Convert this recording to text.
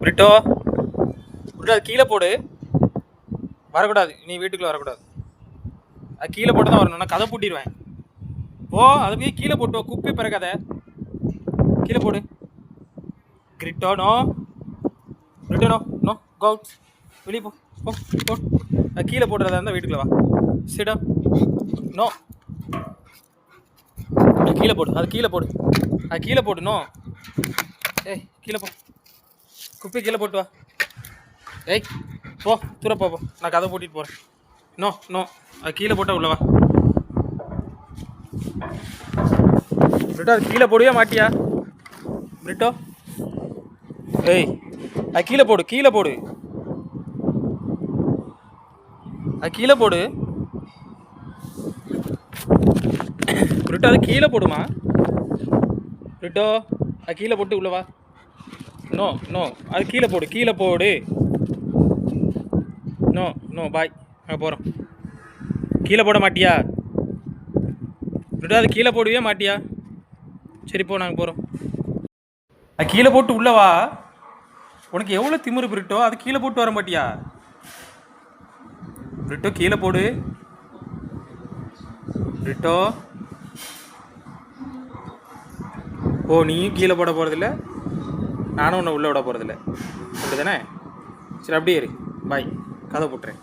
பிரிட்டோ பிரிட்டோ அது கீழே போடு. வரக்கூடாது, நீ வீட்டுக்குள்ளே வரக்கூடாது. அது கீழே போட்டு தான் வரணும், நான் கதை பூட்டிடுவேன். ஓ அதை போய் கீழே போட்டு குப்பை பிறக்காத, கீழே போடு. கிரிட்டோ நோ, பிரிட்டோ நோ நோ, கோ அவுட், வெளியே போ போ போ. அது கீழே போடுறதா இருந்தால் வீட்டுக்குள்ளே வா. சிடம் நோ, அது கீழே போடு, அது கீழே போடு, அது கீழே போடு. நோ, ஏய் கீழே போ, குப்பை கீழே போட்டு வா. ஏய் போ, தூர போ, நான் கதை பூட்டிட்டு போகிறேன். நோ நோ, அது கீழே போட்டால் உள்ளவா. பிரிட்டோ அது கீழே போடுவே மாட்டியா பிரிட்டோ? ஏய் அது கீழே போடு, கீழே போடு, அது கீழே போடு. பிரிட்டோ அது கீழே போடுமா பிரிட்டோ? அது கீழே போட்டு உள்ளவா. நோ நோ, அது கீழே போடு, கீழே போடு. நோ நோ, பாய், நாங்கள் போகிறோம். கீழே போட மாட்டியா பிரிட்டோ? அது கீழே போடுவே மாட்டியா? சரி போ, நாங்கள் போகிறோம். அது கீழே போட்டு உள்ளவா. உனக்கு எவ்வளோ திமிரு பிரிட்டோ? அது கீழே போட்டு வர மாட்டியா பிரிட்டோ? கீழே போடு பிரிட்டோ. ஓ நீயும் கீழே போட போகிறதில்ல, நானும் உன்னை உள்ளே விட போகிறதில்ல, அப்படி தானே? சரி அப்படியே இரு, பாய், கதை போட்டுறேன்.